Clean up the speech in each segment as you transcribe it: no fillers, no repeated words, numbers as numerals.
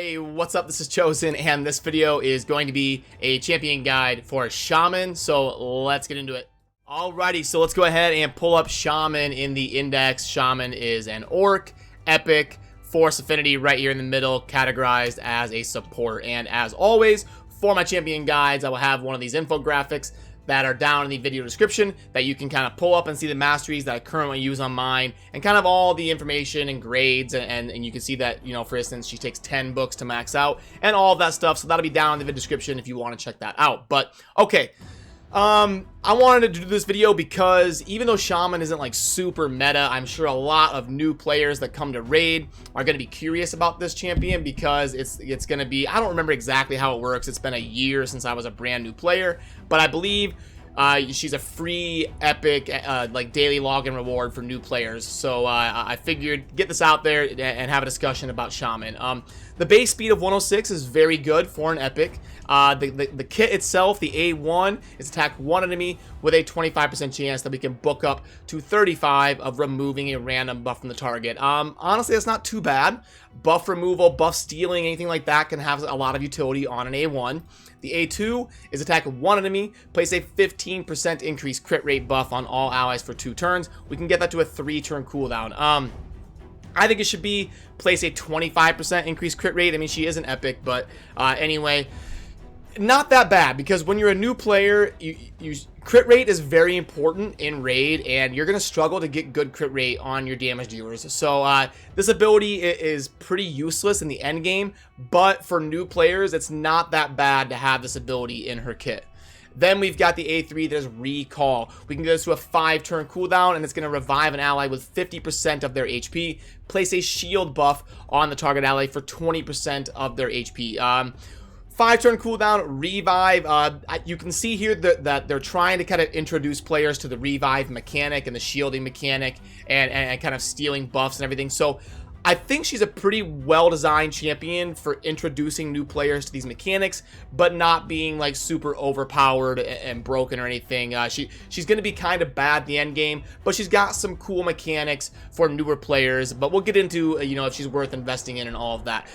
Hey, what's up? This is Chosen, and this video is going to be a champion guide for Shaman, so let's get into it. Alrighty, so let's go ahead and pull up Shaman in the index. Shaman is an orc, epic, force affinity right here in the middle, categorized as a support. And as always, for my champion guides, I will have one of these infographics that are down in the video description that you can kind of pull up and see the masteries that I currently use on mine and kind of all the information and grades, and you can see that, you know, for instance, she takes 10 books to max out and all of that stuff. So that'll be down in the video description if you want to check that out. But okay, I wanted to do this video because even though Shaman isn't like super meta, I'm sure a lot of new players that come to raid are going to be curious about this champion because it's going to be, I don't remember exactly how it works. It's been a year since I was a brand new player, but I believe she's a free epic like daily login reward for new players. So I figured get this out there and have a discussion about Shaman. The base speed of 106 is very good for an epic. The kit itself, the A1, is attack one enemy with a 25% chance that we can book up to 35 of removing a random buff from the target. Honestly, that's not too bad. Buff removal, buff stealing, anything like that can have a lot of utility on an A1. The A2 is attack one enemy, place a 15% increased crit rate buff on all allies for 2 turns. We can get that to a 3-turn cooldown. I think it should be place a 25% increased crit rate. I mean, she is an epic, but anyway, not that bad because when you're a new player, crit rate is very important in raid, and you're gonna struggle to get good crit rate on your damage dealers. So this ability is pretty useless in the end game, but for new players, it's not that bad to have this ability in her kit. Then we've got the A3 that is Recall. We can go to a 5-turn cooldown, and it's going to revive an ally with 50% of their HP. Place a shield buff on the target ally for 20% of their HP. 5-turn cooldown, revive. You can see here that they're trying to kind of introduce players to the revive mechanic and the shielding mechanic and kind of stealing buffs and everything. So I think she's a pretty well-designed champion for introducing new players to these mechanics, but not being like super overpowered and broken or anything. She's going to be kind of bad in the end game, but she's got some cool mechanics for newer players. But we'll get into you know, if she's worth investing in and all of that.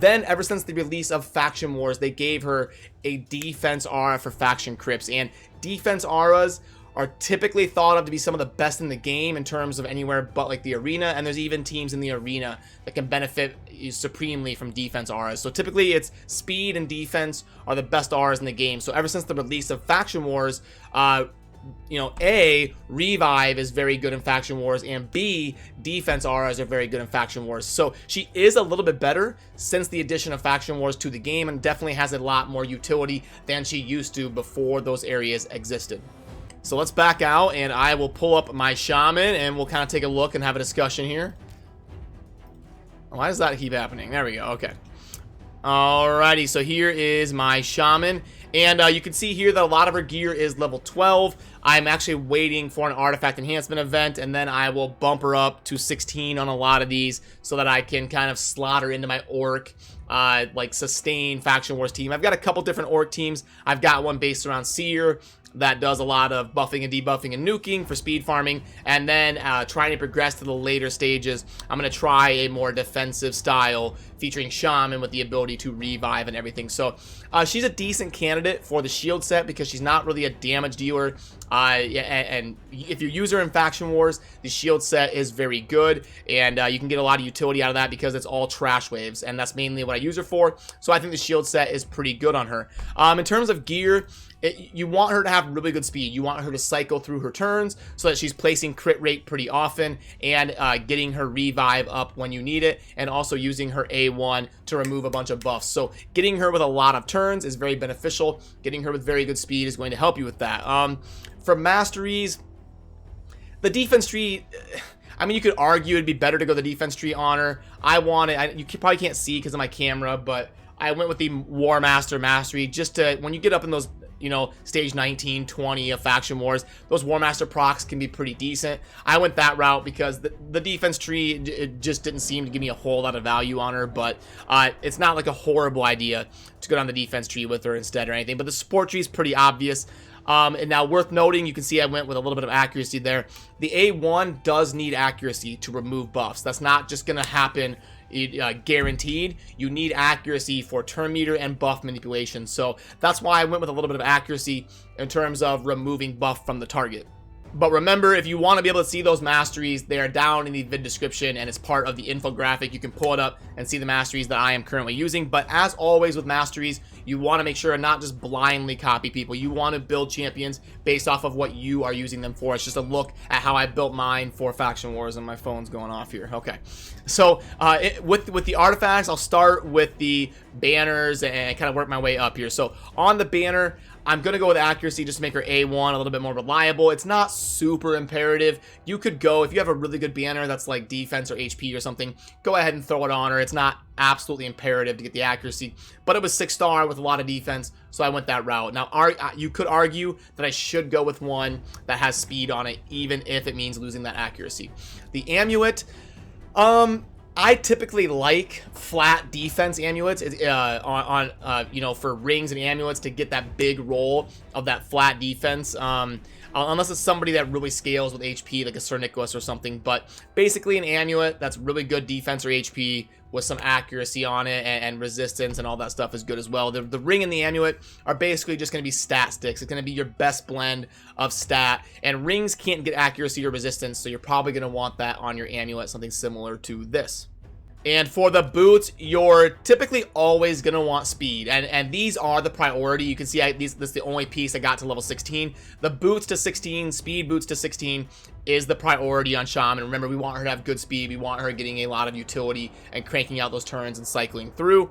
Then ever since the release of Faction Wars, they gave her a defense aura for faction crypts, and defense auras are typically thought of to be some of the best in the game in terms of anywhere but like the arena, and there's even teams in the arena that can benefit supremely from defense auras. So typically it's speed and defense are the best auras in the game. So ever since the release of Faction Wars, you know, A, revive is very good in Faction Wars, and B, defense auras are very good in Faction Wars. So she is a little bit better since the addition of Faction Wars to the game, and definitely has a lot more utility than she used to before those areas existed. So let's back out, and I will pull up my Shaman, and we'll kind of take a look and have a discussion here. Why does that keep happening? There we go. Okay. Alrighty, so here is my Shaman, and you can see here that a lot of her gear is level 12. I'm actually waiting for an artifact enhancement event, and then I will bump her up to 16 on a lot of these so that I can kind of slot her into my orc, like sustain Faction Wars team. I've got a couple different orc teams. I've got one based around Seer that does a lot of buffing and debuffing and nuking for speed farming, and then trying to progress to the later stages, I'm going to try a more defensive style featuring Shaman with the ability to revive and everything. So she's a decent candidate for the shield set because she's not really a damage dealer, and if you use her in Faction Wars, the shield set is very good, and you can get a lot of utility out of that because it's all trash waves, and that's mainly what I use her for. So I think the shield set is pretty good on her. In terms of gear, you want her to have really good speed. You want her to cycle through her turns so that she's placing crit rate pretty often and getting her revive up when you need it, and also using her A1 to remove a bunch of buffs. So getting her with a lot of turns is very beneficial. Getting her with very good speed is going to help you with that. For masteries, the defense tree, I mean, you could argue it'd be better to go the defense tree on her. You probably can't see because of my camera, but I went with the War Master Mastery just to, when you get up in those, you know, stage 19, 20 of Faction Wars, those War Master procs can be pretty decent. I went that route because the defense tree, it just didn't seem to give me a whole lot of value on her, but it's not like a horrible idea to go down the defense tree with her instead or anything, but the support tree is pretty obvious. And now worth noting, you can see I went with a little bit of accuracy there. The A1 does need accuracy to remove buffs. That's not just going to happen, guaranteed, you need accuracy for turn meter and buff manipulation. So that's why I went with a little bit of accuracy in terms of removing buff from the target. But remember, if you want to be able to see those masteries, they are down in the vid description, and it's part of the infographic. You can pull it up and see the masteries that I am currently using. But as always with masteries, you want to make sure to not just blindly copy people. You want to build champions based off of what you are using them for. It's just a look at how I built mine for Faction Wars, and my phone's going off here. Okay, so with the artifacts, I'll start with the banners and kind of work my way up here. So on the banner, I'm going to go with accuracy just to make her A1 a little bit more reliable. It's not super imperative. You could go, if you have a really good banner that's like defense or HP or something, go ahead and throw it on her. It's not absolutely imperative to get the accuracy, but it was 6-star with a lot of defense, so I went that route. Now, you could argue that I should go with one that has speed on it, even if it means losing that accuracy. The amulet, I typically like flat defense amulets you know, for rings and amulets to get that big roll of that flat defense. Unless it's somebody that really scales with HP, like a Sir Nicholas or something. But basically an amulet that's really good defense or HP with some accuracy on it and resistance and all that stuff is good as well. The ring and the amulet are basically just going to be stat sticks. It's going to be your best blend of stat. And rings can't get accuracy or resistance, so you're probably going to want that on your amulet, something similar to this. And for the boots, you're typically always going to want speed. And these are the priority. You can see this is the only piece I got to level 16. The boots to 16, speed boots to 16 is the priority on Shaman. Remember, we want her to have good speed. We want her getting a lot of utility and cranking out those turns and cycling through.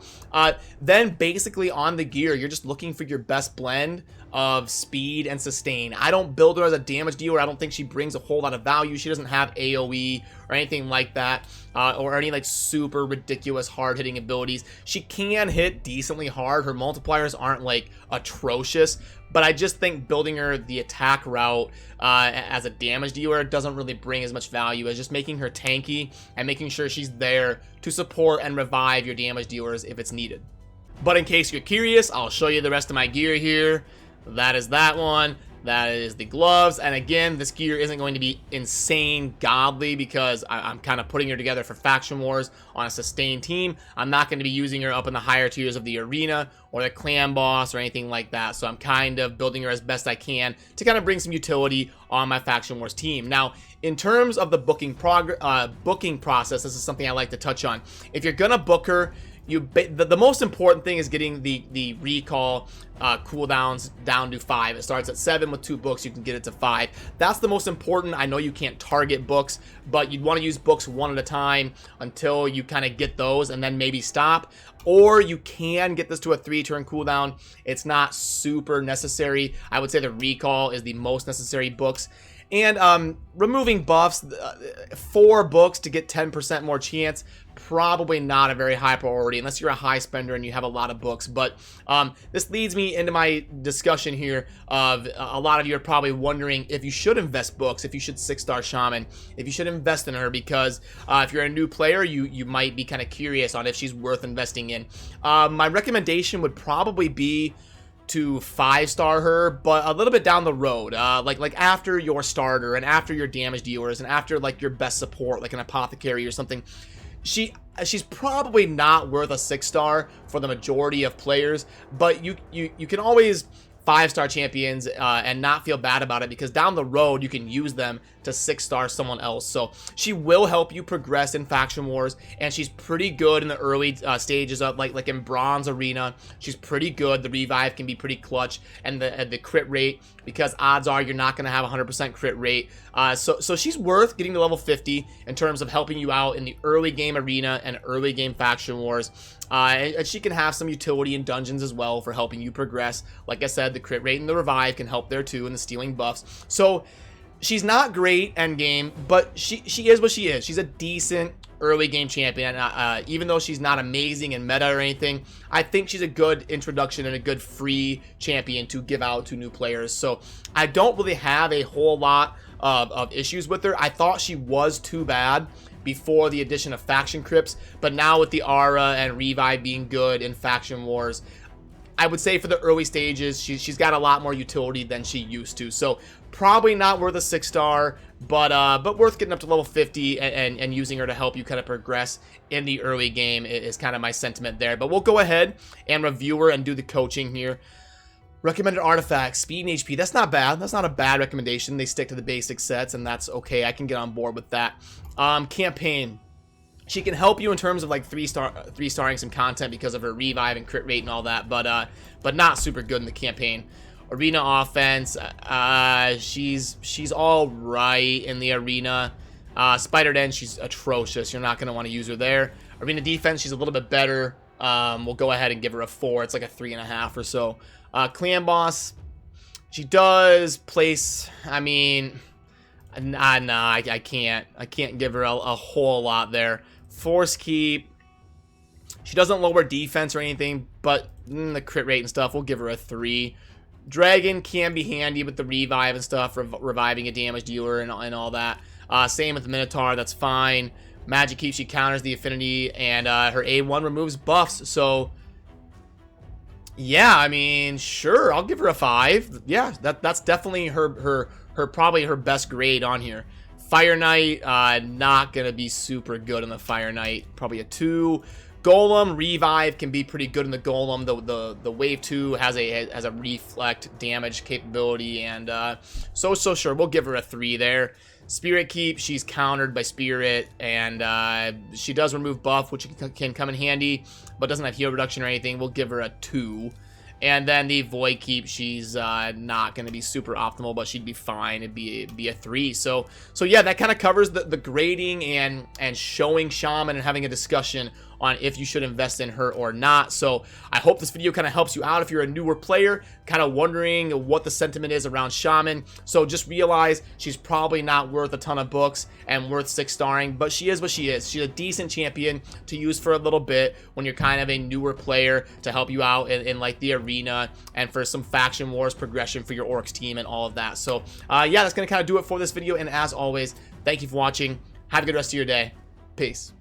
Then basically on the gear, you're just looking for your best blend of speed and sustain. I don't build her as a damage dealer. I don't think she brings a whole lot of value. She doesn't have AoE or anything like that, or any like super ridiculous hard-hitting abilities. She can hit decently hard. Her multipliers aren't like atrocious, but I just think building her the attack route as a damage dealer doesn't really bring as much value as just making her tanky and making sure she's there to support and revive your damage dealers if it's needed. But in case you're curious, I'll show you the rest of my gear here. That is that one. That is the gloves. And again, this gear isn't going to be insane godly because I'm kind of putting her together for Faction Wars on a sustained team. I'm not going to be using her up in the higher tiers of the arena or the clan boss or anything like that. So I'm kind of building her as best I can to kind of bring some utility on my Faction Wars team. Now, in terms of the booking process, this is something I like to touch on. If you're going to book her, the most important thing is getting the recall cooldowns down to 5. It starts at 7 with 2 books. You can get it to 5. That's the most important. I know you can't target books, but you'd want to use books one at a time until you kind of get those and then maybe stop. Or you can get this to a 3-turn cooldown. It's not super necessary. I would say the recall is the most necessary books. And removing buffs, 4 books to get 10% more chance, probably not a very high priority unless you're a high spender and you have a lot of books. But this leads me into my discussion here of a lot of you are probably wondering if you should invest books, if you should 6-star Shaman, if you should invest in her, because if you're a new player, you might be kind of curious on if she's worth investing in. My recommendation would probably be to 5-star her, but a little bit down the road, like after your starter and after your damage dealers and after like your best support, like an apothecary or something. She's probably not worth a 6-star for the majority of players, but you can always 5-star champions and not feel bad about it, because down the road you can use them to 6-star someone else. So she will help you progress in Faction Wars, and she's pretty good in the early stages of like in Bronze Arena. She's pretty good. The revive can be pretty clutch, and the crit rate, because odds are you're not going to have 100% crit rate. So she's worth getting to level 50 in terms of helping you out in the early game arena and early game Faction Wars. And she can have some utility in dungeons as well for helping you progress. Like I said, the crit rate and the revive can help there too, and the stealing buffs. So she's not great end game, but she is what she is. She's a decent early game champion. Even though she's not amazing in meta or anything, I think she's a good introduction and a good free champion to give out to new players. So I don't really have a whole lot of issues with her. I thought she was too bad before the addition of faction crypts, but now with the aura and revive being good in Faction Wars, I would say for the early stages, she's got a lot more utility than she used to. So probably not worth a 6-star, but worth getting up to level 50 and using her to help you kind of progress in the early game is kind of my sentiment there. But we'll go ahead and review her and do the coaching here. Recommended artifacts, speed and HP. That's not bad. That's not a bad recommendation. They stick to the basic sets, and that's okay. I can get on board with that. Campaign. She can help you in terms of like 3-starring some content because of her revive and crit rate and all that, but not super good in the campaign. Arena offense. She's all right in the arena. Spider Den, she's atrocious. You're not going to want to use her there. Arena defense, she's a little bit better. We'll go ahead and give her a 4. It's like a 3.5 or so. Clan boss, she does place, I mean, nah, I can't give her a whole lot there. Force keep, she doesn't lower defense or anything, but the crit rate and stuff, we'll give her a 3. Dragon can be handy with the revive and stuff, reviving a damage dealer and all that. Same with the Minotaur, that's fine. Magic keep, she counters the affinity, and her A1 removes buffs, so yeah, I mean, sure, I'll give her a 5. Yeah, that's definitely her probably her best grade on here. Fire Knight, not gonna be super good in the Fire Knight, probably a 2. Golem revive can be pretty good in the Golem. The wave 2 has a reflect damage capability, and so sure, we'll give her a 3 there. Spirit keep, she's countered by spirit, and she does remove buff, which can come in handy, but doesn't have heal reduction or anything. We'll give her a 2. And then the void keep, she's not going to be super optimal, but she'd be fine. It'd be a 3. So yeah, that kind of covers the grading and showing Shaman and having a discussion on if you should invest in her or not. So I hope this video kind of helps you out if you're a newer player, kind of wondering what the sentiment is around Shaman. So just realize she's probably not worth a ton of books and worth 6-starring, but she is what she is. She's a decent champion to use for a little bit when you're kind of a newer player, to help you out in like the arena and for some faction wars progression for your orcs team and all of that. So yeah, that's gonna kind of do it for this video, and as always, thank you for watching. Have a good rest of your day. Peace.